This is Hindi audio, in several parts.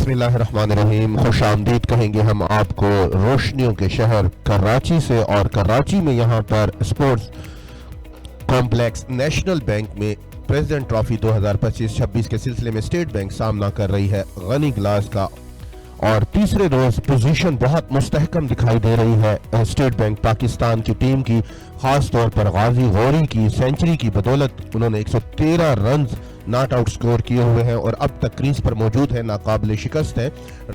बिस्मिल्लाहिर्रहमानिर्रहीम। खुश आमदीद कहेंगे हम आपको रोशनियों के शहर कराची से। और कराची में यहाँ पर स्पोर्ट्स कॉम्प्लेक्स नेशनल बैंक में प्रेसिडेंट ट्रॉफी 2025-26 के सिलसिले में स्टेट बैंक सामना कर रही है गनी ग्लास का। और तीसरे रोज पोजीशन बहुत मुस्तहकम दिखाई दे रही है स्टेट बैंक पाकिस्तान की टीम की, खास तौर पर गाजी गौरी की सेंचुरी की बदौलत उन्होंने 113 रन नॉट आउट स्कोर किए हुए हैं और अब तक क्रीज पर मौजूद है, नाकाबिले शिकस्त है।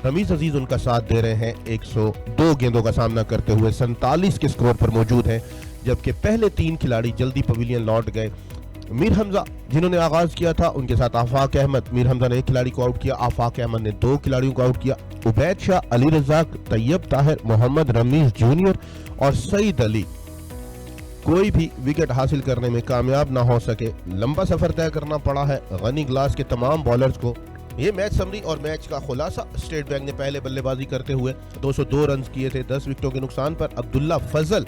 रमीज अजीज उनका साथ दे रहे हैं, 102 गेंदों का सामना करते हुए 47 के स्कोर पर मौजूद हैं, जबकि पहले 3 खिलाड़ी जल्दी पवेलियन लौट गए। मीर हमजा जिन्होंने आगाज किया था, उनके साथ आफाक अहमद, मीर हमजा ने 1 खिलाड़ी को आउट किया, आफाक अहमद ने 2 खिलाड़ियों को आउट किया। उबैद शाह, अली रजाक, तैयब ताहिर, मोहम्मद रमीज जूनियर और सईद अली कोई भी विकेट हासिल करने में कामयाब ना हो सके। लंबा सफर तय करना पड़ा है गनी ग्लास के तमाम बॉलर्स को। ये मैच समरी और मैच का खुलासा। स्टेट बैंक ने पहले बल्लेबाजी करते हुए 202 रन किए थे 10 विकेटों के नुकसान पर। अब्दुल्ला फजल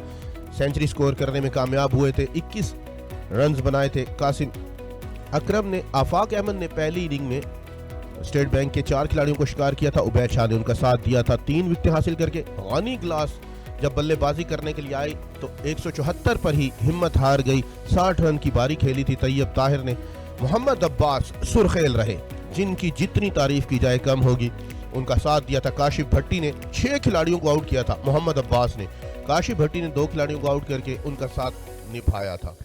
सेंचुरी स्कोर करने में कामयाब हुए थे, 21 रन बनाए थे। कासिम अकरम ने, आफाक अहमद ने पहली इनिंग में स्टेट बैंक के 4 खिलाड़ियों को शिकार किया था। उबैद शाह ने उनका साथ दिया था 3 विकेट हासिल करके। गनी ग्लास जब बल्लेबाजी करने के लिए आई तो 174 पर ही हिम्मत हार गई, 60 रन की बारी खेली थी तैयब ताहिर ने। मोहम्मद अब्बास सुरखेल रहे, जिनकी जितनी तारीफ की जाए कम होगी। उनका साथ दिया था काशिफ भट्टी ने, 6 खिलाड़ियों को आउट किया था मोहम्मद अब्बास ने। काशिफ भट्टी ने 2 खिलाड़ियों को आउट करके उनका साथ निभाया था।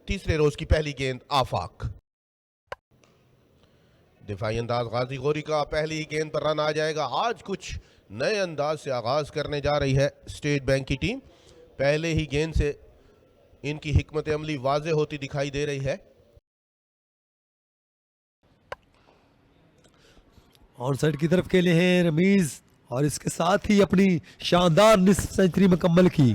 तीसरे रोज की पहली गेंद आफाक, दिफाई अंदाज गाजी गौरी का, पहली गेंद पर रन आ जाएगा। आज कुछ नए अंदाज से आगाज करने जा रही है स्टेट बैंक की टीम। पहले ही गेंद से इनकी हिकमत अमली वाज़े होती दिखाई दे रही है। ऑन साइड की तरफ खेले हैं रमीज और इसके साथ ही अपनी शानदार निस्फ सेंचुरी मुकम्मल की।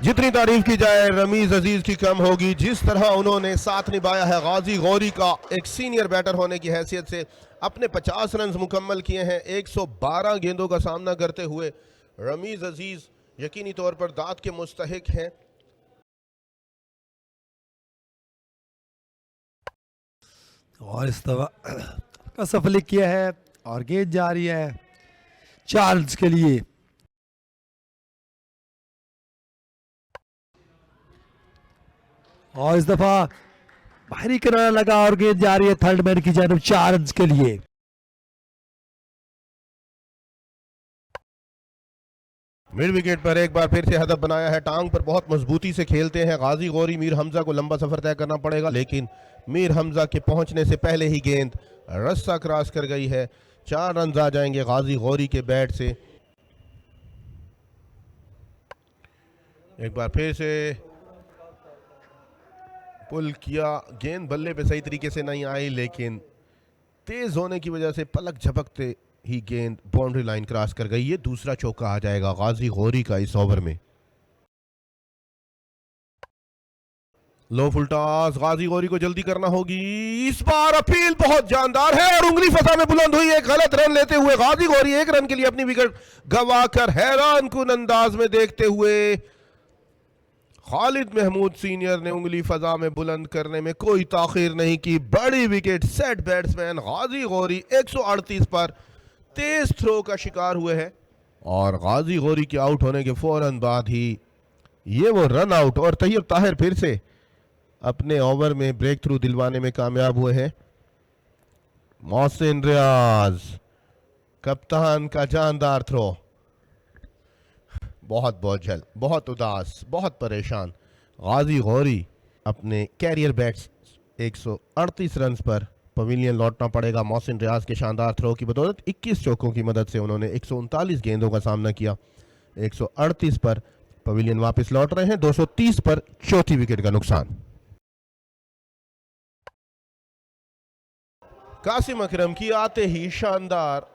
जितनी तारीफ की जाए रमीज अजीज की कम होगी। जिस तरह उन्होंने साथ निभाया है गाजी गौरी का एक सीनियर बैटर होने की हैसियत से, अपने 50 रन मुकम्मल किए हैं 112 गेंदों का सामना करते हुए। रमीज अजीज यकीनी तौर पर दाद के मुस्तहिक हैं। और इस दफा का सफल किया है और गेंद जा रही है 4 रन के लिए। और इस दफा बाहरी किनारा लगा और गेंद जा रही है थर्ड मैन की जानब 4 रन के लिए। मिड विकेट पर एक बार फिर से हदफ बनाया है। टांग पर बहुत मजबूती से खेलते हैं गाजी गौरी। मीर हमजा को लंबा सफर तय करना पड़ेगा, लेकिन मीर हमजा के पहुंचने से पहले ही गेंद रस्सा क्रॉस कर गई है। 4 रन आ जाएंगे गाजी गौरी के बैट से। एक बार फिर से पुल किया, गेंद बल्ले पे सही तरीके से नहीं आई, लेकिन तेज होने की वजह से पलक झपकते ही गेंद बाउंड्री लाइन क्रॉस कर गई। ये दूसरा चौका आ जाएगा गाजी गौरी का इस ओवर में। लो फुल टॉस, गाजी गौरी को जल्दी करना होगी। इस बार अपील बहुत जानदार है और उंगली फसा में बुलंद हुई। एक गलत रन लेते हुए गाजी गौरी 1 रन के लिए अपनी विकेट गंवाकर हैरान कुन अंदाज में देखते हुए खालिद महमूद सीनियर ने उंगली फजा में बुलंद करने में कोई ताखीर नहीं की। बड़ी विकेट सेट बैट्समैन गाजी गौरी 138 पर तेज थ्रो का शिकार हुए हैं और गाजी गौरी के आउट होने के फौरन बाद ही ये वो रन आउट और तैयब ताहिर फिर से अपने ओवर में ब्रेक थ्रू दिलवाने में कामयाब हुए हैं। मोहसिन रियाज कप्तान का जानदार थ्रो, बहुत बोझल, बहुत उदास, बहुत परेशान गाजी गौरी अपने कैरियर बैट्स 138 रन पर पवेलियन लौटना पड़ेगा। मोहसिन रियाज के शानदार थ्रो की बदौलत 21 चौकों की मदद से उन्होंने 139 गेंदों का सामना किया। 138 पर पवेलियन वापस लौट रहे हैं, 230 पर चौथी विकेट का नुकसान। कासिम अकरम की आते ही शानदार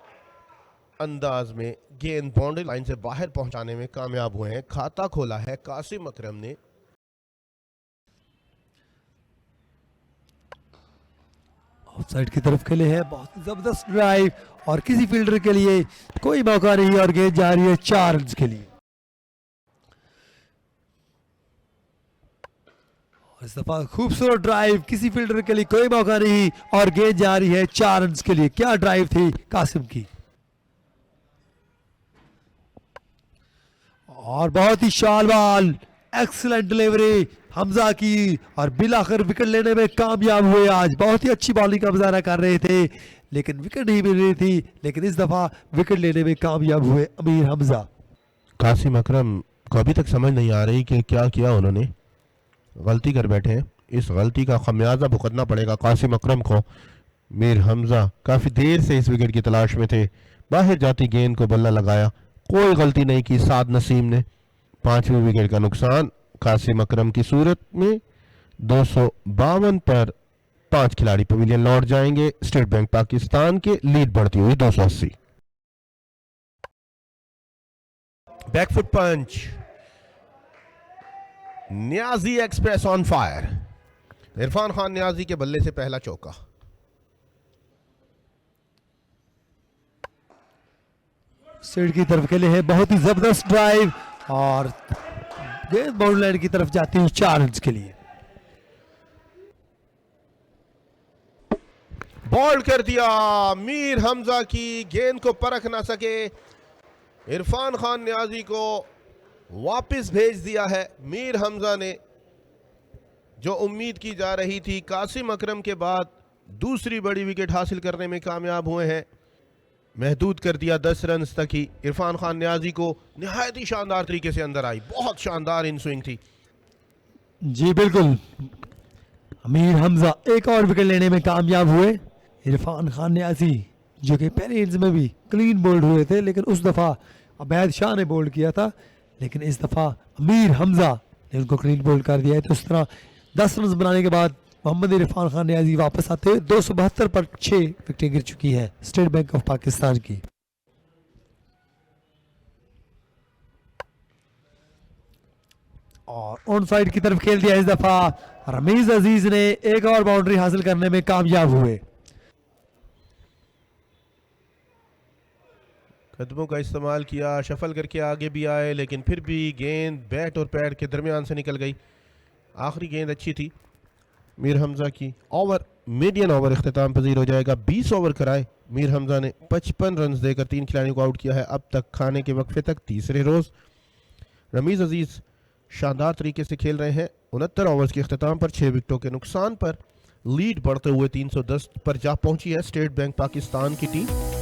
अंदाज में गेंद बाउंड्री लाइन से बाहर पहुंचाने में कामयाब हुए हैं। खाता खोला है कासिम अकरम ने। आउटसाइड की तरफ खेले हैं, बहुत जबरदस्त ड्राइव और किसी फील्डर के लिए कोई मौका नहीं और गेंद जा रही है 4 रन के लिए। इस दफा खूबसूरत ड्राइव, किसी फील्डर के लिए कोई मौका नहीं और गेंद जा रही है 4 रन के लिए। क्या ड्राइव थी कासिम की, और बहुत ही शाल बॉल, एक्सीलेंट डिलीवरी हमजा की, और बिल आखिर विकेट लेने में कामयाब हुए। आज बहुत ही अच्छी बॉलिंग का मुजाहरा कर रहे थे लेकिन विकेट नहीं मिल रही थी, लेकिन इस दफा विकेट लेने में कामयाब हुए अमीर हमजा। कासिम अकरम को अभी तक समझ नहीं आ रही कि क्या किया उन्होंने, गलती कर बैठे हैं। इस गलती का खमियाजा भुगतना पड़ेगा कासिम अकरम को। मीर हमजा काफ़ी देर से इस विकेट की तलाश में थे, बाहर जाती गेंद को बल्ला लगाया, कोई गलती नहीं की साद नसीम ने। 5वीं विकेट का नुकसान कासिम अकरम की सूरत में 252 पर 5 खिलाड़ी पवेलियन लौट जाएंगे। स्टेट बैंक पाकिस्तान के लीड बढ़ती हुई 280। Back foot punch, Niazi express on fire. Irfan Khan Niazi के बल्ले से पहला चौका। स्ट्रेट की तरफ के लिए है बहुत ही जबरदस्त ड्राइव, और गेंद बाउंड्री लाइन की तरफ जाती है 4 रन के लिए। बॉल्ड कर दिया, मीर हमजा की गेंद को परख ना सके, इरफान खान न्याजी को वापस भेज दिया है। मीर हमजा ने जो उम्मीद की जा रही थी, कासिम अकरम के बाद दूसरी बड़ी विकेट हासिल करने में कामयाब हुए हैं। महदूद कर दिया 10 रन तक ही। इरफान खान न्याजी को निहायत ही शानदार तरीके से अंदर आई, बहुत शानदार इन स्विंग थी। जी बिल्कुल, अमीर हमजा एक और विकेट लेने में कामयाब हुए। इरफान खान न्याजी जो कि पहले इनिंग्स में भी क्लीन बोल्ड हुए थे, लेकिन उस दफ़ा अबैद शाह ने बोल्ड किया था, लेकिन इस दफ़ा अमीर हमजा ने उनको क्लीन बोल्ड कर दिया है। तो उस तरह 10 रन बनाने के बाद मोहम्मद इरफान खान न्याजी वापस आते हुए 272 पर 6 विकेटें गिर चुकी है स्टेट बैंक ऑफ पाकिस्तान की। और ऑन साइड की तरफ खेल दिया इस दफा, रमीज अजीज ने एक और बाउंड्री हासिल करने में कामयाब हुए। कदमों का इस्तेमाल किया, शफल करके आगे भी आए, लेकिन फिर भी गेंद बैट और पैड के दरमियान से निकल गई। आखिरी गेंद अच्छी थी मीर हमजा की। ओवर मीडियन ओवर इख्तिताम पजीर हो जाएगा। 20 ओवर कराए मीर हमजा ने, 55 रन देकर 3 खिलाड़ियों को आउट किया है अब तक। खाने के वक्फे तक तीसरे रोज रमीज अजीज शानदार तरीके से खेल रहे हैं। 69 ओवर्स के इख्तिताम पर 6 विकेटों के नुकसान पर लीड बढ़ते हुए 310 पर जा पहुंची है स्टेट बैंक पाकिस्तान की टीम।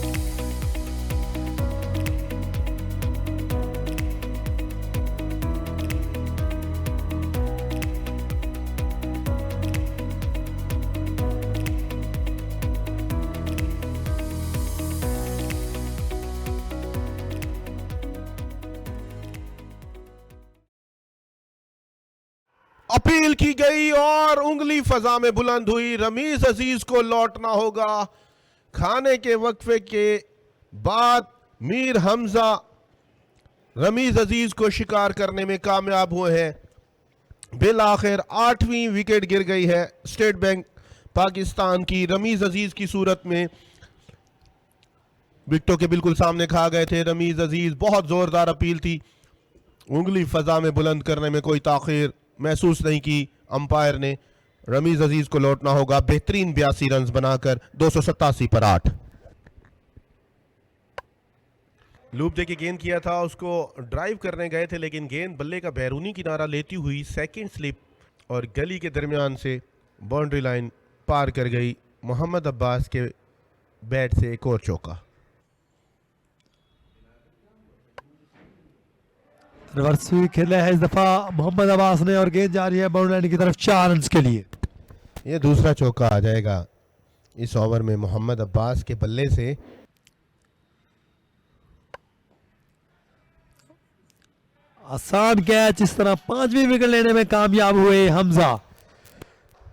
अपील की गई और उंगली फजा में बुलंद हुई। रमीज अजीज को लौटना होगा। खाने के वक्फे के बाद मीर हमजा रमीज अजीज को शिकार करने में कामयाब हुए हैं। बिल आखिर 8वीं विकेट गिर गई है स्टेट बैंक पाकिस्तान की। रमीज अजीज की सूरत में विकेटों के बिल्कुल सामने खा गए थे रमीज अजीज। बहुत जोरदार अपील थी, उंगली फजा में बुलंद करने में कोई ताखीर महसूस नहीं की अंपायर ने। रमीज अजीज को लौटना होगा बेहतरीन 82 रन बनाकर 287 पर 8। लूप देके गेंद किया था, उसको ड्राइव करने गए थे, लेकिन गेंद बल्ले का बैरूनी किनारा लेती हुई सेकंड स्लिप और गली के दरमियान से बाउंड्री लाइन पार कर गई। मोहम्मद अब्बास के बैट से एक और चौका। रिवर्स स्वीप खेला है इस दफा मोहम्मद अब्बास ने, और गेंद जा रही है बाउंड्री लाइन की तरफ 4 रन के लिए। ये दूसरा चौका आ जाएगा इस ओवर में मोहम्मद अब्बास के बल्ले से। आसान कैच, इस तरह 5वीं विकेट लेने में कामयाब हुए हमजा।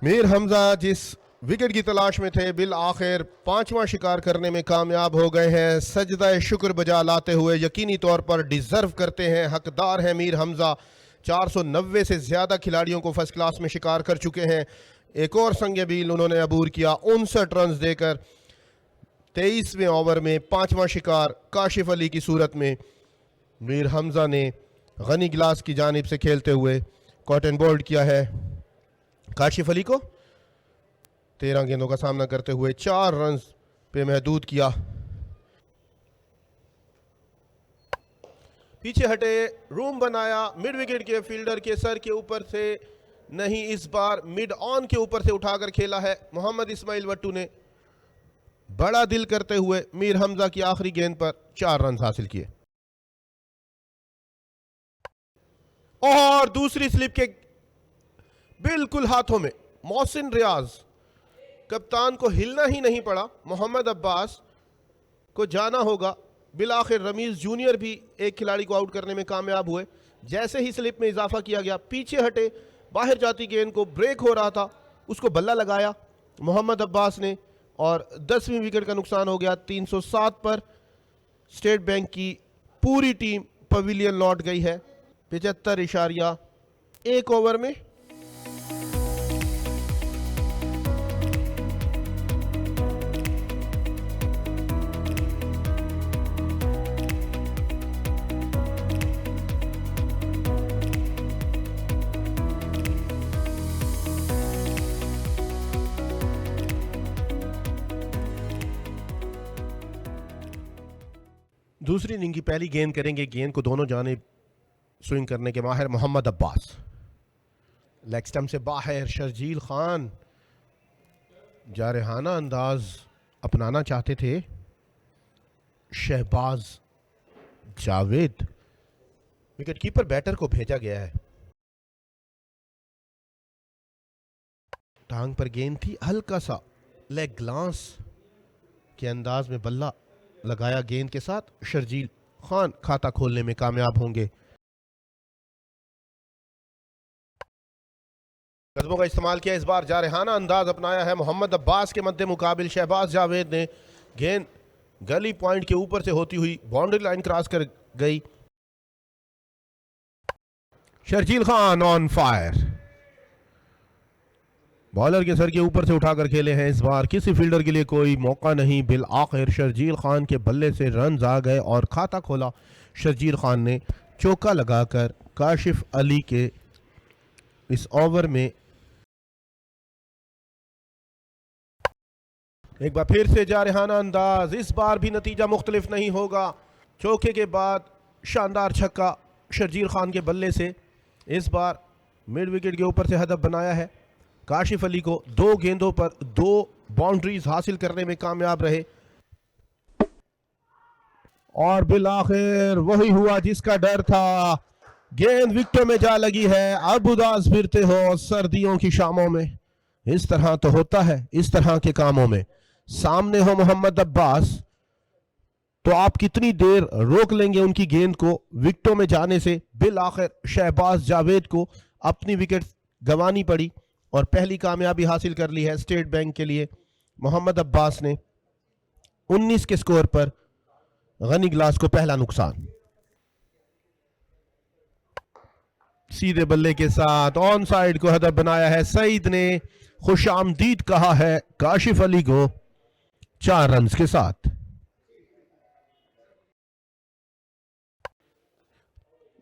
मीर हमजा जिस विकेट की तलाश में थे, बिल आखिर 5वां शिकार करने में कामयाब हो गए हैं। सजदा शुक्र बजा लाते हुए यकीनी तौर पर डिजर्व करते हैं, हकदार हैं मीर हमजा। 490 से ज़्यादा खिलाड़ियों को फर्स्ट क्लास में शिकार कर चुके हैं। एक और संग बील उन्होंने अबूर किया 59 रन देकर। 23वें ओवर में 5वां शिकार काशिफ अली की सूरत में मीर हमजा ने गनी गिलास की जानिब से खेलते हुए कॉटन बोल्ड किया है। काशिफ अली को 13 गेंदों का सामना करते हुए 4 रन पे महदूद किया। पीछे हटे, रूम बनाया, मिड विकेट के फील्डर के सर के ऊपर से नहीं, इस बार मिड ऑन के ऊपर से उठाकर खेला है मोहम्मद इस्माइल वट्टू ने। बड़ा दिल करते हुए मीर हमजा की आखिरी गेंद पर 4 रन हासिल किए। और दूसरी स्लिप के बिल्कुल हाथों में मोहसिन रियाज, कप्तान को हिलना ही नहीं पड़ा, मोहम्मद अब्बास को जाना होगा। बिलाखिर रमीज जूनियर भी एक खिलाड़ी को आउट करने में कामयाब हुए। जैसे ही स्लिप में इजाफा किया गया, पीछे हटे, बाहर जाती गेंद को ब्रेक हो रहा था, उसको बल्ला लगाया मोहम्मद अब्बास ने और 10वीं विकेट का नुकसान हो गया। 307 पर स्टेट बैंक की पूरी टीम पवेलियन लौट गई है 75.1 ओवर में। दूसरी इनिंग की पहली गेंद करेंगे, गेंद को दोनों जाने स्विंग करने के माहिर मोहम्मद अब्बास। लेग स्टंप से बाहर शर्जील खान जारहाना अंदाज अपनाना चाहते थे। शहबाज जावेद, विकेटकीपर बैटर को भेजा गया है। टांग पर गेंद थी, हल्का सा लेग ग्लांस के अंदाज में बल्ला लगाया गेंद के साथ। शर्जील खान खाता खोलने में कामयाब होंगे। कदमों का इस्तेमाल किया, इस बार जारहाना अंदाज अपनाया है मोहम्मद अब्बास के मद्दे मुकाबिल। शहबाज जावेद ने गेंद गली पॉइंट के ऊपर से होती हुई बाउंड्री लाइन क्रॉस कर गई। Sharjeel Khan on fire, bowler के सर के ऊपर से उठाकर खेले हैं। इस बार किसी फील्डर के लिए कोई मौका नहीं। बिल आखिर शर्जील खान के बल्ले से रन आ गए और खाता खोला। शर्जील खान ने चौका लगाकर काशिफ अली के इस ओवर में एक बार फिर से जारहाना अंदाज। इस बार भी नतीजा मुख्तलिफ नहीं होगा। चौके के बाद शानदार छक्का शर्जील खान के बल्ले से। इस बार मिड विकेट के ऊपर से हदफ बनाया है। काशिफ अली को 2 गेंदों पर 2 बाउंड्रीज हासिल करने में कामयाब रहे और बिल आखिर वही हुआ जिसका डर था। गेंद विकेटों में जा लगी है। अब उदास फिरते हो सर्दियों की शामों में, इस तरह तो होता है इस तरह के कामों में। सामने हो मोहम्मद अब्बास तो आप कितनी देर रोक लेंगे उनकी गेंद को विकेटों में जाने से। बिल आखिर शहबाज जावेद को अपनी विकेट गंवानी पड़ी और पहली कामयाबी हासिल कर ली है स्टेट बैंक के लिए। मोहम्मद अब्बास ने 19 के स्कोर पर गनी ग्लास को पहला नुकसान। सीधे बल्ले के साथ ऑन साइड को हदफ बनाया है। सईद ने खुशामदीद कहा है काशिफ अली को 4 रन के साथ।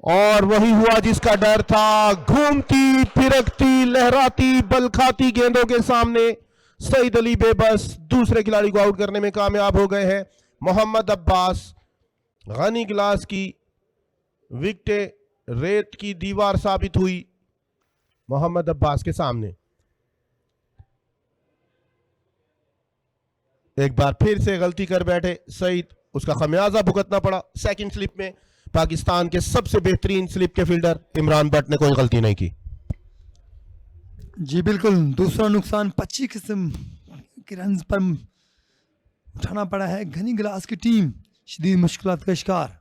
और वही हुआ जिसका डर था। घूमती फिरकती लहराती बल खाती गेंदों के सामने सईद अली बेबस दूसरे खिलाड़ी को आउट करने में कामयाब हो गए हैं। मोहम्मद अब्बास गनी ग्लास की विकेटें रेत की दीवार साबित हुई मोहम्मद अब्बास के सामने। एक बार फिर से गलती कर बैठे सईद, उसका खमियाजा भुगतना पड़ा। सेकंड स्लिप में पाकिस्तान के सबसे बेहतरीन स्लिप के फील्डर इमरान भट्ट ने कोई गलती नहीं की। जी बिल्कुल, दूसरा नुकसान 25 किस्म के रन पर उठाना पड़ा है। घनी ग्लास की टीम शदीद मुश्किलात का शिकार।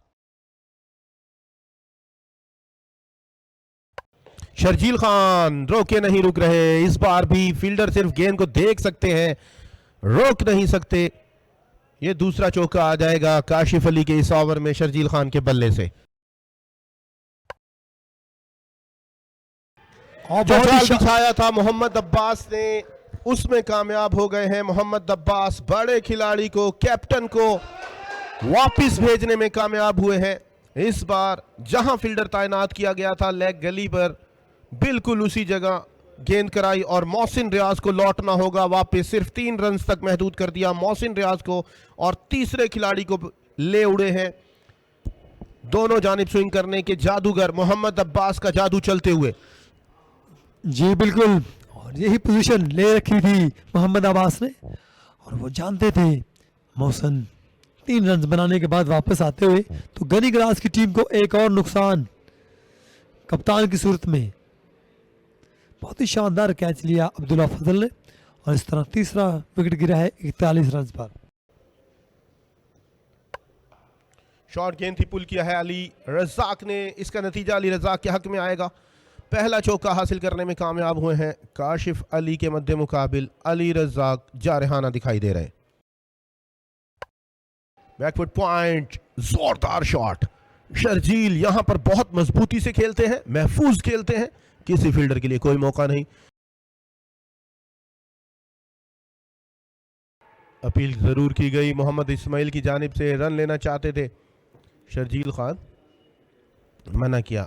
शर्जील खान रोके नहीं रुक रहे। इस बार भी फील्डर सिर्फ गेंद को देख सकते हैं, रोक नहीं सकते। ये दूसरा चौका आ जाएगा काशिफ अली के इस ओवर में शर्जील खान के बल्ले से। जो जाल बिछाया था मोहम्मद अब्बास ने उसमें कामयाब हो गए हैं। मोहम्मद अब्बास बड़े खिलाड़ी को, कैप्टन को वापस भेजने में कामयाब हुए हैं। इस बार जहां फील्डर तैनात किया गया था लेग गली पर, बिल्कुल उसी जगह गेंद कराई और मोहसिन रियाज को लौटना होगा वापस। सिर्फ 3 रन तक महदूद कर दिया मोहसिन रियाज को और तीसरे खिलाड़ी को ले उड़े हैं दोनों जानिब स्विंग करने के जादूगर मोहम्मद अब्बास का जादू चलते हुए। जी बिल्कुल, और यही पोजीशन ले रखी थी मोहम्मद अब्बास ने और वो जानते थे मोहसिन 3 रन बनाने के बाद वापस आते हुए तो गनी ग्रास की टीम को एक और नुकसान कप्तान की सूरत में। बहुत ही शानदार कैच लिया अब्दुल्ला फजल ने और इस तरह तीसरा विकेट गिरा है 41 रन पर। शॉर्ट गेंद थी, पुल किया है अली रज़ाक ने। इसका नतीजा अली रज़ाक के हक में आएगा। पहला चौका हासिल करने में कामयाब हुए हैं काशिफ अली के मद्दे मुकाबिल अली रज़ाक जारहाना दिखाई दे रहे। बैकफुट पॉइंट, जोरदार शॉट। शर्जील यहां पर बहुत मजबूती से खेलते हैं, महफूज खेलते हैं, किसी फील्डर के लिए कोई मौका नहीं। अपील जरूर की गई मोहम्मद इस्माइल की जानिब से, रन लेना चाहते थे शर्जील खान, मना किया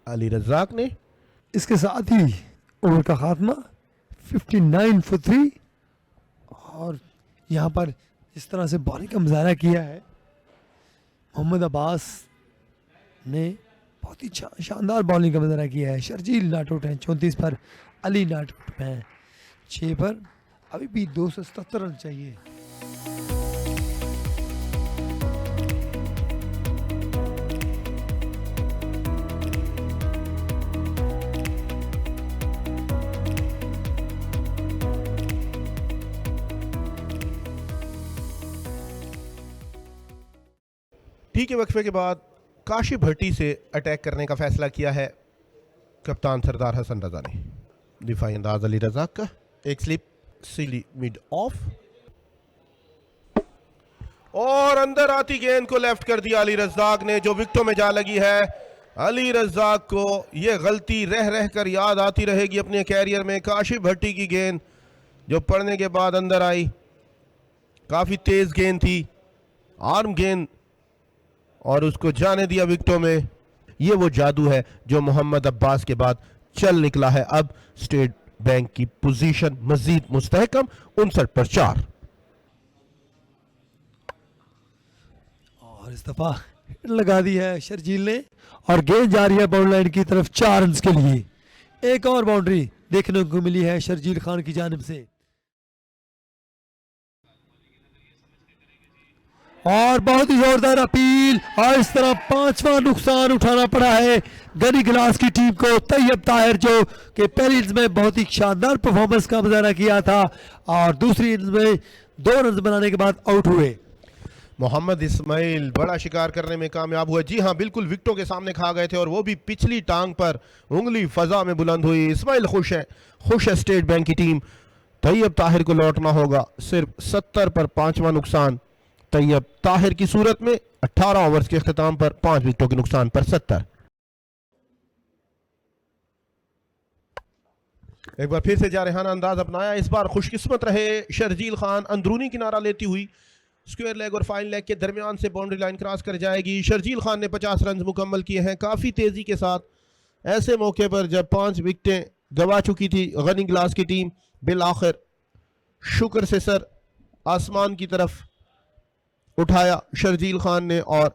अली रज़ाक ने। इसके साथ ही ओवर का खात्मा 59 for 3 और यहाँ पर इस तरह से बॉलिंग का मुजाहरा किया है मोहम्मद अब्बास ने, बहुत ही शानदार बॉलिंग का मुजाहरा किया है। शर्जील नॉट आउट हैं 34 पर, अली नॉट आउट हैं 6 पर। अभी भी 277 रन चाहिए। ठीक है, वक्फे के बाद काशिफ भट्टी से अटैक करने का फैसला किया है कप्तान सरदार हसन रजा ने। दिफाई अंदाज अली रज़ाक का, एक स्लिप सिली मिड ऑफ और अंदर आती गेंद को लेफ्ट कर दिया अली रज़ाक ने, जो विकेटों में जा लगी है। अली रज़ाक को यह गलती रह रह कर याद आती रहेगी अपने कैरियर में। काशिफ भट्टी की गेंद जो पड़ने के बाद अंदर आई, काफी तेज गेंद थी, आर्म गेंद, और उसको जाने दिया विकेटों में। ये वो जादू है जो मोहम्मद अब्बास के बाद चल निकला है। अब स्टेट बैंक की पोजीशन मजीद मुस्तहकम 59 पर 4 और इस दफा हिट लगा दी है शर्जील ने और गेंद जा रही है बाउंड्री लाइन की तरफ 4 रन के लिए। एक और बाउंड्री देखने को मिली है शर्जील खान की जानिब से और बहुत ही जोरदार अपील और इस तरह 5वां नुकसान उठाना पड़ा है गनी ग्लास की टीम को। तैयब ताहिर जो कि पहली इनिंग्स में बहुत ही शानदार परफॉर्मेंस का मुजाहरा किया था और दूसरी इनिंग्स में 2 रन बनाने के बाद आउट हुए। मोहम्मद इस्माइल बड़ा शिकार करने में कामयाब हुआ। जी हां, बिल्कुल विकेटों के सामने खा गए थे और वो भी पिछली टांग पर, उंगली फजा में बुलंद हुई। इस्माइल खुश है स्टेट बैंक की टीम। तैयब ताहिर को लौटना होगा। सिर्फ 70 पर 5वां नुकसान तैयब ताहिर की सूरत में। 18 ओवर्स के अख्ताम पर 5 विकेटों के नुकसान पर 70। एक बार फिर से जारहाना अंदाज अपनाया। इस बार खुशकिस्मत रहे शर्जील खान। अंदरूनी किनारा लेती हुई स्क्वायर लेग और फाइन लेग के दरमियान से बाउंड्री लाइन क्रॉस कर जाएगी। शर्जील खान ने 50 रन मुकम्मल किए हैं काफ़ी तेज़ी के साथ। ऐसे मौके पर जब 5 विकेटें गंवा चुकी थी गनी ग्लास की टीम, बिल आखिर शुक्र से सर आसमान की तरफ उठाया शर्जील खान ने और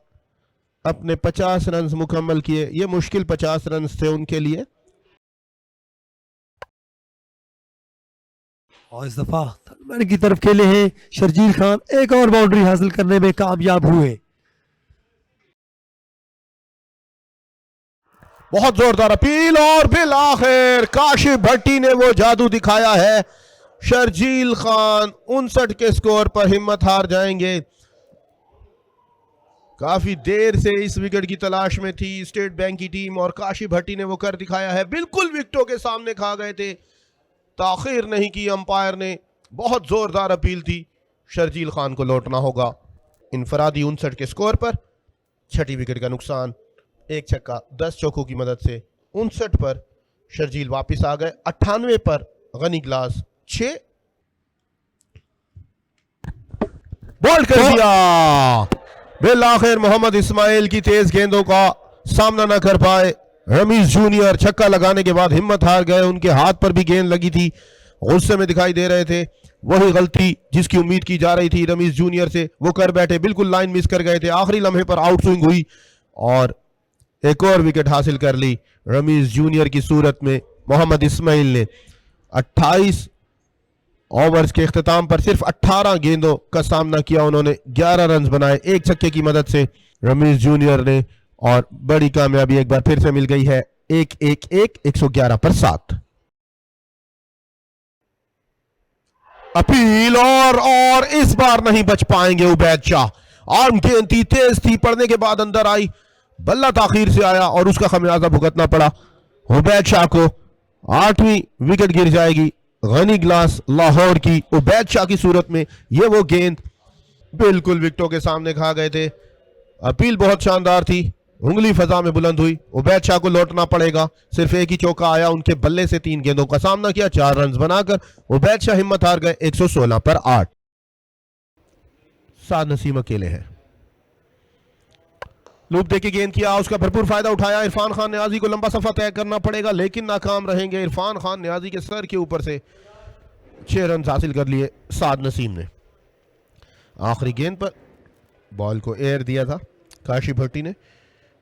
अपने 50 रन मुकम्मल किए। ये मुश्किल 50 रन थे उनके लिए। और इस दफा थर्ड की तरफ खेले हैं शर्जील खान, एक और बाउंड्री हासिल करने में कामयाब हुए। बहुत जोरदार अपील और बिल आखिर काशिफ भट्टी ने वो जादू दिखाया है। शर्जील खान 59 के स्कोर पर हिम्मत हार जाएंगे। काफी देर से इस विकेट की तलाश में थी स्टेट बैंक की टीम और काशिफ भट्टी ने वो कर दिखाया है। बिल्कुल विकेटों के सामने खा गए थे, ताखीर नहीं की अंपायर ने। बहुत जोरदार अपील थी। शर्जील खान को लौटना होगा इनफरादी 59 के स्कोर पर। 6ठी विकेट का नुकसान, 1 छक्का 10 चौकों की मदद से 59 पर शर्जील वापस आ गए। 98 पर गनी ग्लास 6 बॉल कर दिया। बिल आखिर मोहम्मद इस्माइल की तेज गेंदों का सामना न कर पाए रमीज जूनियर छक्का लगाने के बाद हिम्मत हार गए, उनके हाथ पर भी गेंद लगी थी, गुस्से में दिखाई दे रहे थे। वही गलती जिसकी उम्मीद की जा रही थी रमीज जूनियर से वो कर बैठे, बिल्कुल लाइन मिस कर गए थे। आखिरी लम्हे पर आउट स्विंग हुई और एक और विकेट हासिल कर ली रमीज जूनियर की सूरत में। मोहम्मद इस्माइल ने 28 ओवर्स के इख्तिताम पर सिर्फ 18 गेंदों का सामना किया, उन्होंने 11 रन बनाए एक छक्के की मदद से रमीज जूनियर ने, और बड़ी कामयाबी एक बार फिर से मिल गई है। 1-1-1 111 पर 7। अपील और इस बार नहीं बच पाएंगे उबैद शाह। आर्म गेंद थी, तेज थी, पड़ने के बाद अंदर आई, बल्ला ताखीर से आया और उसका खमियाजा भुगतना पड़ा उबैद शाह को। 8वीं विकेट गिर जाएगी गनी ग्लास लाहौर की उबैद शाह की सूरत में। ये वो गेंद बिल्कुल विकेटों के सामने खा गए थे। अपील बहुत शानदार थी, उंगली फजा में बुलंद हुई, उबैद शाह को लौटना पड़ेगा। सिर्फ एक ही चौका आया, उनके बल्ले से 3 गेंदों का सामना किया, 4 रन बनाकर उबैद शाह हिम्मत हार गए 116 पर 8। साद नसीम अकेले हैं, लूप देके गेंद किया, उसका भरपूर फायदा उठाया। इरफान खान न्याजी को लंबा सफा तय करना पड़ेगा लेकिन नाकाम रहेंगे। इरफान खान न्याजी के सर के ऊपर से 6 रन हासिल कर लिए साद नसीम ने। आखिरी गेंद पर बॉल को एयर दिया था काशी भट्टी ने,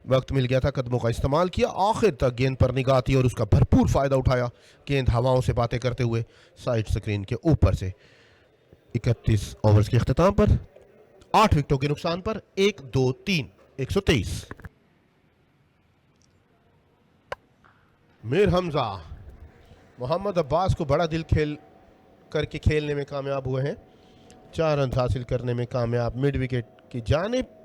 वक्त मिल गया था, कदमों का इस्तेमाल किया, आखिर तक गेंद पर निगाह थी और उसका भरपूर फायदा उठाया। गेंद हवाओं से बातें करते हुए साइड स्क्रीन के ऊपर से। 31 ओवर्स के इख्तिताम पर 8 विकेटों के नुकसान पर 1-2-3 123। मीर हमजा मोहम्मद अब्बास को बड़ा दिल खेल करके खेलने में कामयाब हुए हैं, 4 रन हासिल करने में कामयाब मिड विकेट की जानिब।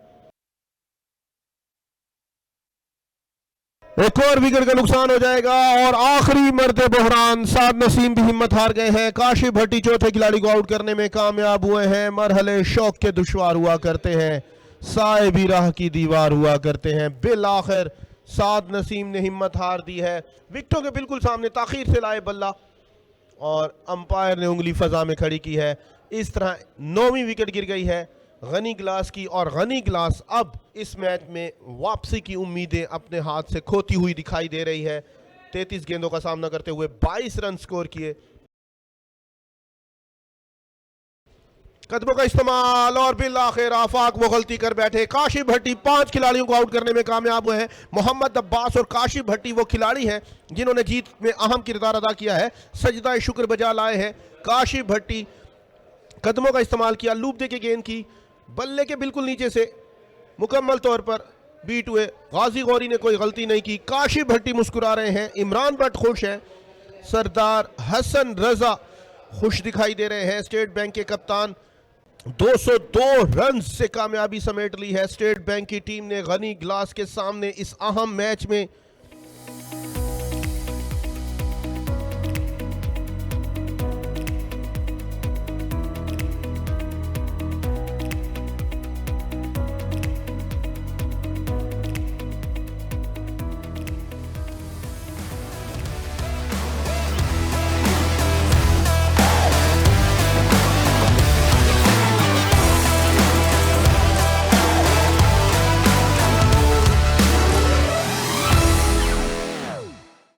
एक और विकेट का नुकसान हो जाएगा और आखिरी मरते बहरान साद नसीम भी हिम्मत हार गए हैं। काशिफ भट्टी चौथे खिलाड़ी को आउट करने में कामयाब हुए हैं। मरहले शौक के दुश्वार हुआ करते हैं, साए भी राह की दीवार हुआ करते हैं। बिल आखिर साद नसीम ने हिम्मत हार दी है, विकेटों के बिल्कुल सामने ताखीर से लाए बल्ला और अंपायर ने उंगली फजा में खड़ी की है। इस तरह 9वीं विकेट गिर गई है गनी ग्लास की और गनी ग्लास अब इस मैच में वापसी की उम्मीदें अपने हाथ से खोती हुई दिखाई दे रही है। 33 गेंदों का सामना करते हुए 22 रन स्कोर किए। कदमों का इस्तेमाल और बिल आखिर आफाक वो गलती कर बैठे। काशिफ भट्टी 5 खिलाड़ियों को आउट करने में कामयाब हुए हैं। मोहम्मद अब्बास और काशिफ भट्टी वो खिलाड़ी हैं जिन्होंने जीत में अहम किरदार अदा किया है, सजदा शुक्र बजा लाए हैं। काशिफ भट्टी कदमों का इस्तेमाल किया, लूप दे के गेंद की, बल्ले के बिल्कुल नीचे से मुकम्मल तौर पर बीट हुए। गाजी गौरी ने कोई गलती नहीं की। काशिफ भट्टी मुस्कुरा रहे हैं, इमरान भट्ट खुश हैं, सरदार हसन रजा खुश दिखाई दे रहे हैं। स्टेट बैंक के कप्तान 202 रन से कामयाबी समेट ली है। स्टेट बैंक की टीम ने गनी ग्लास के सामने इस अहम मैच में